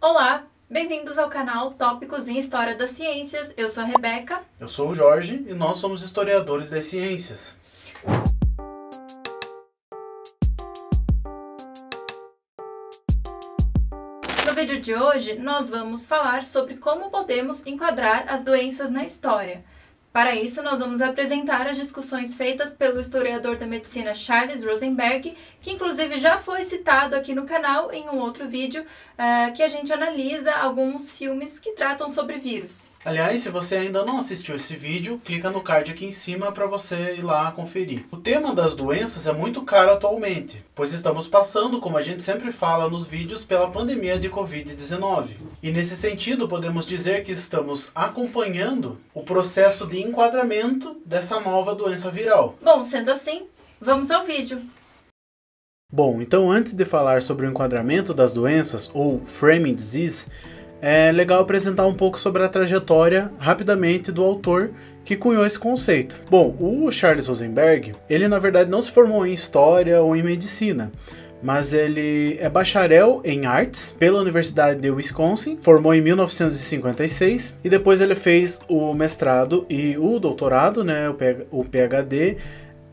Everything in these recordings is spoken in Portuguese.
Olá, bem-vindos ao canal Tópicos em História das Ciências. Eu sou a Rebeca. Eu sou o Jorge e nós somos historiadores das ciências. No vídeo de hoje, nós vamos falar sobre como podemos enquadrar as doenças na história. Para isso, nós vamos apresentar as discussões feitas pelo historiador da medicina Charles Rosenberg, que inclusive já foi citado aqui no canal em um outro vídeo, que a gente analisa alguns filmes que tratam sobre vírus. Aliás, se você ainda não assistiu esse vídeo, clica no card aqui em cima para você ir lá conferir. O tema das doenças é muito caro atualmente, pois estamos passando, como a gente sempre fala nos vídeos, pela pandemia de Covid-19. E nesse sentido, podemos dizer que estamos acompanhando o processo de enquadramento dessa nova doença viral. Bom, sendo assim, vamos ao vídeo. Bom, então antes de falar sobre o enquadramento das doenças, ou framing disease, é legal apresentar um pouco sobre a trajetória, rapidamente, do autor que cunhou esse conceito. Bom, o Charles Rosenberg, ele na verdade não se formou em História ou em Medicina, mas ele é bacharel em artes pela Universidade de Wisconsin, formou em 1956 e depois ele fez o mestrado e o doutorado, né, o PhD,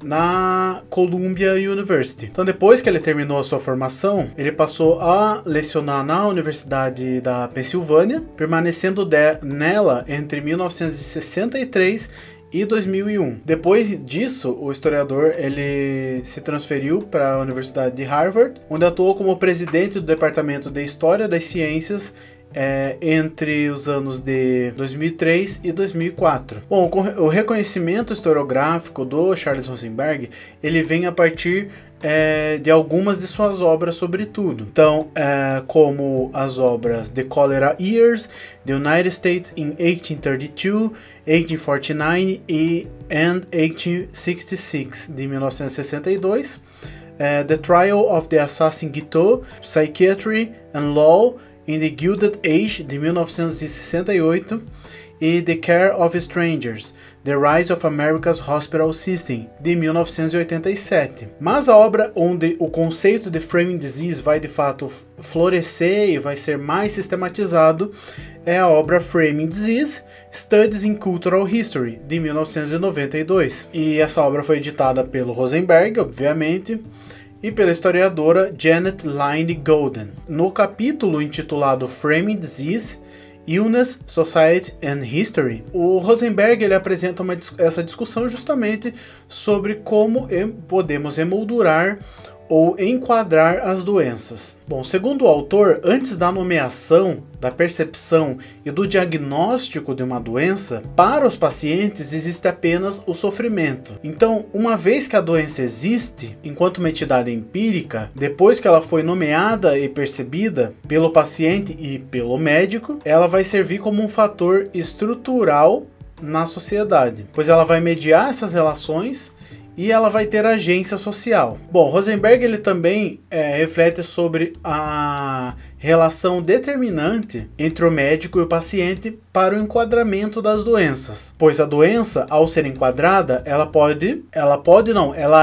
na Columbia University. Então, depois que ele terminou a sua formação, ele passou a lecionar na Universidade da Pensilvânia, permanecendo nela entre 1963 e 2001. Depois disso, o historiador ele se transferiu para a Universidade de Harvard, onde atuou como presidente do Departamento de História das Ciências entre os anos de 2003 e 2004. Bom, o reconhecimento historiográfico do Charles Rosenberg ele vem a partir de algumas de suas obras, sobretudo. Então, como as obras The Cholera Years, The United States in 1832, 1849 and 1866, de 1962, The Trial of the Assassin Guiteau, Psychiatry and Law in the Gilded Age, de 1968, e The Care of Strangers, The Rise of America's Hospital System, de 1987. Mas a obra onde o conceito de framing disease vai de fato florescer e vai ser mais sistematizado é a obra Framing Disease, Studies in Cultural History, de 1992. E essa obra foi editada pelo Rosenberg, obviamente, e pela historiadora Janet Line Golden. No capítulo intitulado Framing Disease, Illness, Society and History, o Rosenberg ele apresenta essa discussão justamente sobre como podemos emoldurar ou enquadrar as doenças. Bom, segundo o autor, antes da nomeação, da percepção e do diagnóstico de uma doença, para os pacientes existe apenas o sofrimento. Então, uma vez que a doença existe, enquanto uma entidade empírica, depois que ela foi nomeada e percebida pelo paciente e pelo médico, ela vai servir como um fator estrutural na sociedade, pois ela vai mediar essas relações e ela vai ter agência social. Bom, Rosenberg ele também reflete sobre a relação determinante entre o médico e o paciente para o enquadramento das doenças, pois a doença, ao ser enquadrada, ela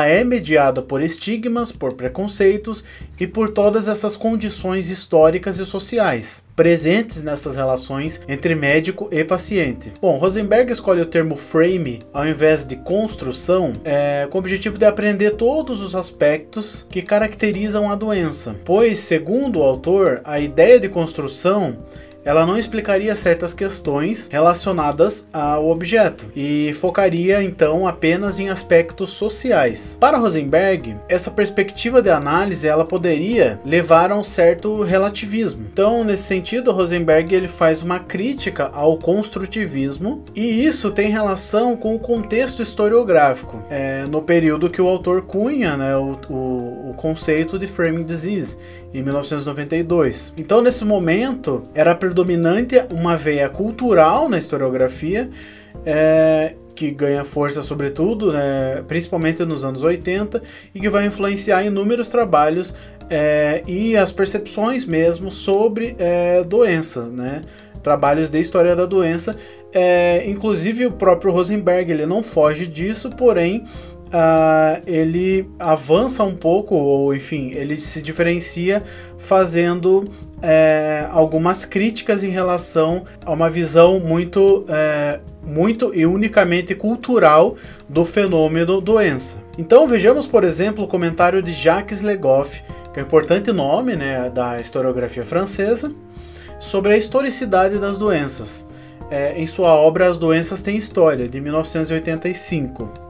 é mediada por estigmas, por preconceitos e por todas essas condições históricas e sociais presentes nessas relações entre médico e paciente. Bom, Rosenberg escolhe o termo frame ao invés de construção, com o objetivo de aprender todos os aspectos que caracterizam a doença, pois, segundo o autor, a ideia de construção ela não explicaria certas questões relacionadas ao objeto e focaria então apenas em aspectos sociais. Para Rosenberg, essa perspectiva de análise ela poderia levar a um certo relativismo. Então, nesse sentido, Rosenberg ele faz uma crítica ao construtivismo e isso tem relação com o contexto historiográfico no período que o autor cunha, né, o conceito de framing disease em 1992. Então, nesse momento, era predominante uma veia cultural na historiografia, que ganha força sobretudo, né, principalmente nos anos 80, e que vai influenciar inúmeros trabalhos e as percepções mesmo sobre doença, né, trabalhos de história da doença. Inclusive o próprio Rosenberg ele não foge disso, porém ele avança um pouco, ou enfim, ele se diferencia fazendo algumas críticas em relação a uma visão muito e unicamente cultural do fenômeno doença. Então vejamos, por exemplo, o comentário de Jacques Le Goff, que é um importante nome, né, da historiografia francesa, sobre a historicidade das doenças, em sua obra As Doenças Têm História, de 1985.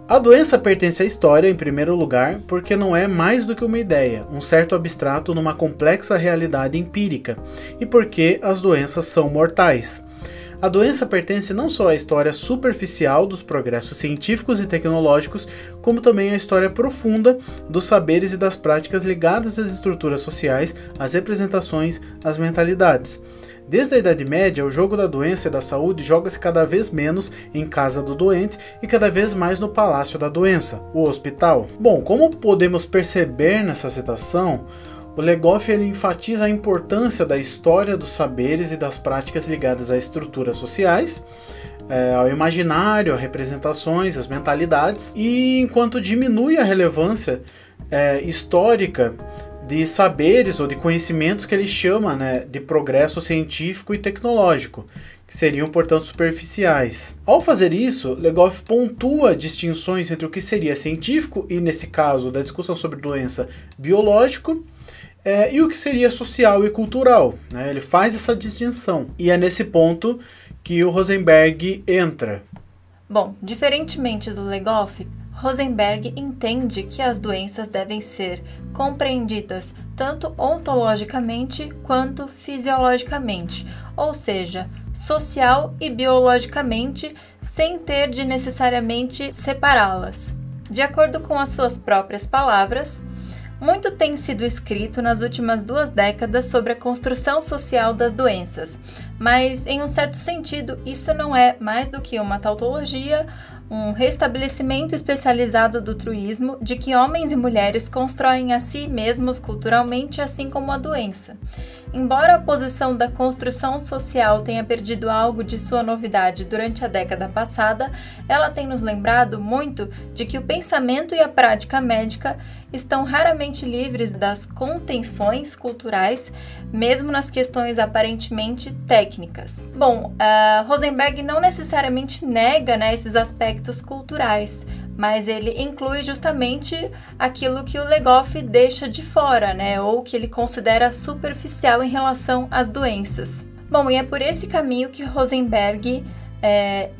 A doença pertence à história, em primeiro lugar, porque não é mais do que uma ideia, um certo abstrato numa complexa realidade empírica, e porque as doenças são mortais. A doença pertence não só à história superficial dos progressos científicos e tecnológicos, como também à história profunda dos saberes e das práticas ligadas às estruturas sociais, às representações, às mentalidades. Desde a Idade Média, o jogo da doença e da saúde joga-se cada vez menos em casa do doente e cada vez mais no palácio da doença, o hospital. Bom, como podemos perceber nessa citação, o Le Goff ele enfatiza a importância da história dos saberes e das práticas ligadas a estruturas sociais, ao imaginário, a representações, às mentalidades, e enquanto diminui a relevância histórica de saberes ou de conhecimentos que ele chama, né, de progresso científico e tecnológico, que seriam, portanto, superficiais. Ao fazer isso, Le Goff pontua distinções entre o que seria científico, e nesse caso da discussão sobre doença, biológico, e o que seria social e cultural, né? Ele faz essa distinção, e é nesse ponto que o Rosenberg entra. Bom, diferentemente do Le Goff, Rosenberg entende que as doenças devem ser compreendidas tanto ontologicamente quanto fisiologicamente, ou seja, social e biologicamente, sem ter de necessariamente separá-las. De acordo com as suas próprias palavras, muito tem sido escrito nas últimas 2 décadas sobre a construção social das doenças, mas, em um certo sentido, isso não é mais do que uma tautologia, um restabelecimento especializado do truísmo de que homens e mulheres constroem a si mesmos culturalmente, assim como a doença. Embora a posição da construção social tenha perdido algo de sua novidade durante a década passada, ela tem nos lembrado muito de que o pensamento e a prática médica estão raramente livres das contenções culturais, mesmo nas questões aparentemente técnicas. Bom, Rosenberg não necessariamente nega, né, esses aspectos culturais, mas ele inclui justamente aquilo que o Le Goff deixa de fora, né, ou que ele considera superficial em relação às doenças. Bom, e é por esse caminho que Rosenberg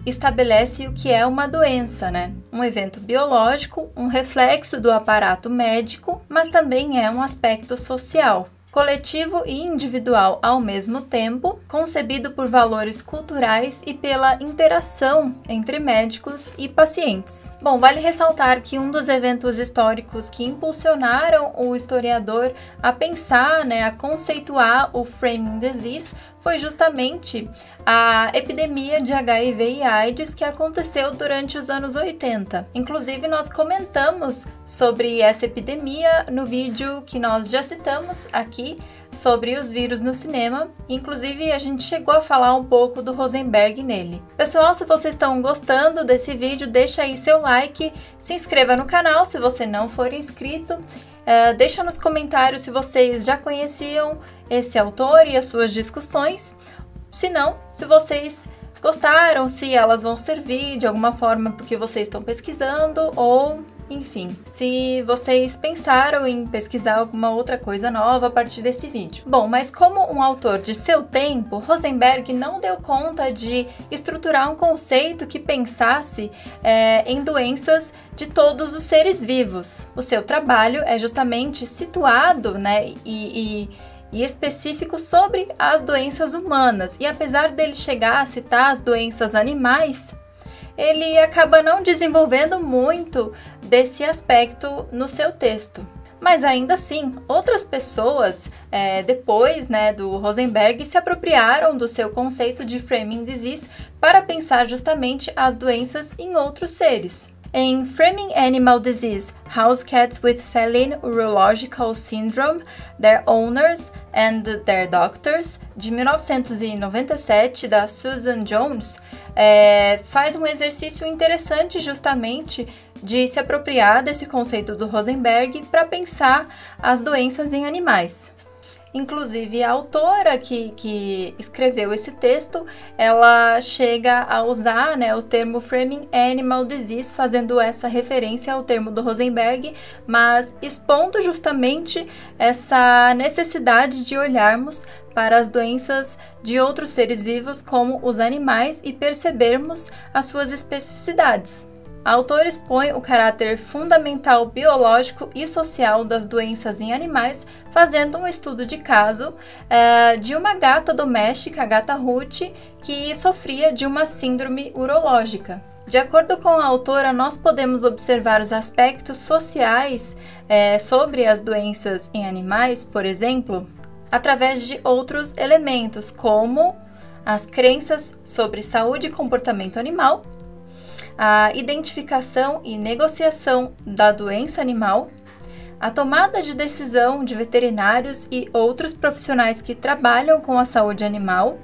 estabelece o que é uma doença, né? Um evento biológico, um reflexo do aparato médico, mas também é um aspecto social, coletivo e individual ao mesmo tempo, concebido por valores culturais e pela interação entre médicos e pacientes. Bom, vale ressaltar que um dos eventos históricos que impulsionaram o historiador a pensar, né, a conceituar o framing disease foi justamente a epidemia de HIV e AIDS que aconteceu durante os anos 80. Inclusive, nós comentamos sobre essa epidemia no vídeo que nós já citamos aqui sobre os vírus no cinema. Inclusive, a gente chegou a falar um pouco do Rosenberg nele. Pessoal, se vocês estão gostando desse vídeo, deixa aí seu like, se inscreva no canal se você não for inscrito. Deixa nos comentários se vocês já conheciam esse autor e as suas discussões. Se não, se vocês gostaram, se elas vão servir de alguma forma porque vocês estão pesquisando, ou, enfim, se vocês pensaram em pesquisar alguma outra coisa nova a partir desse vídeo. Bom, mas como um autor de seu tempo, Rosenberg não deu conta de estruturar um conceito que pensasse em doenças de todos os seres vivos. O seu trabalho é justamente situado, né, e específico sobre as doenças humanas, e apesar dele chegar a citar as doenças animais, ele acaba não desenvolvendo muito desse aspecto no seu texto. Mas ainda assim, outras pessoas, depois, né, do Rosenberg, se apropriaram do seu conceito de framing disease para pensar justamente as doenças em outros seres. Em Framing Animal Disease, House Cats with Feline Urological Syndrome, Their Owners and Their Doctors, de 1997, da Susan Jones, faz um exercício interessante justamente de se apropriar desse conceito do Rosenberg para pensar as doenças em animais. Inclusive, a autora que escreveu esse texto, ela chega a usar, né, o termo Framing Animal Disease, fazendo essa referência ao termo do Rosenberg, mas expondo justamente essa necessidade de olharmos para as doenças de outros seres vivos, como os animais, e percebermos as suas especificidades. A autora expõe o caráter fundamental biológico e social das doenças em animais, fazendo um estudo de caso de uma gata doméstica, a gata Ruth, que sofria de uma síndrome urológica. De acordo com a autora, nós podemos observar os aspectos sociais sobre as doenças em animais, por exemplo, através de outros elementos, como as crenças sobre saúde e comportamento animal, a identificação e negociação da doença animal, a tomada de decisão de veterinários e outros profissionais que trabalham com a saúde animal,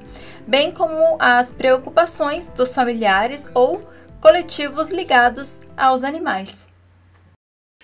bem como as preocupações dos familiares ou coletivos ligados aos animais.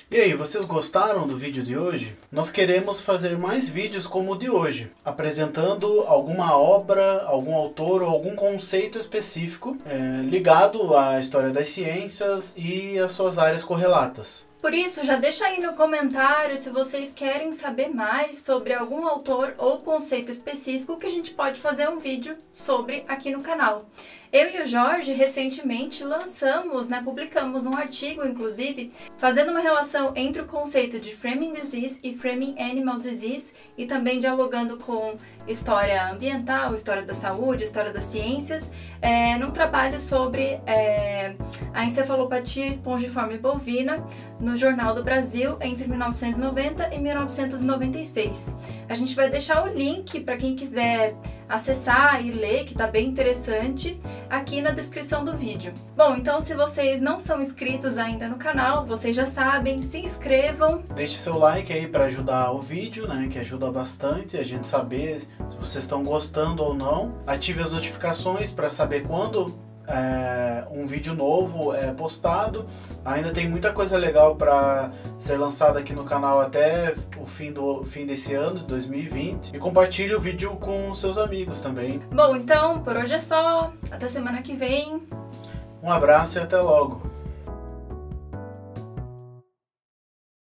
E aí, vocês gostaram do vídeo de hoje? Nós queremos fazer mais vídeos como o de hoje, apresentando alguma obra, algum autor ou algum conceito específico ligado à história das ciências e às suas áreas correlatas. Por isso, já deixa aí no comentário se vocês querem saber mais sobre algum autor ou conceito específico que a gente pode fazer um vídeo sobre aqui no canal. Eu e o Jorge recentemente publicamos um artigo, inclusive, fazendo uma relação entre o conceito de Framing Disease e Framing Animal Disease e também dialogando com história ambiental, história da saúde, história das ciências, num trabalho sobre a encefalopatia espongiforme bovina no Jornal do Brasil entre 1990 e 1996. A gente vai deixar o link para quem quiser acessar e ler, que tá bem interessante, aqui na descrição do vídeo. Bom, então se vocês não são inscritos ainda no canal, vocês já sabem, se inscrevam. Deixe seu like aí para ajudar o vídeo, né, que ajuda bastante a gente saber se vocês estão gostando ou não. Ative as notificações para saber quando um vídeo novo é postado. Ainda tem muita coisa legal para ser lançada aqui no canal até o fim desse ano, de 2020. E compartilhe o vídeo com seus amigos também. Bom, então por hoje é só. Até semana que vem. Um abraço e até logo.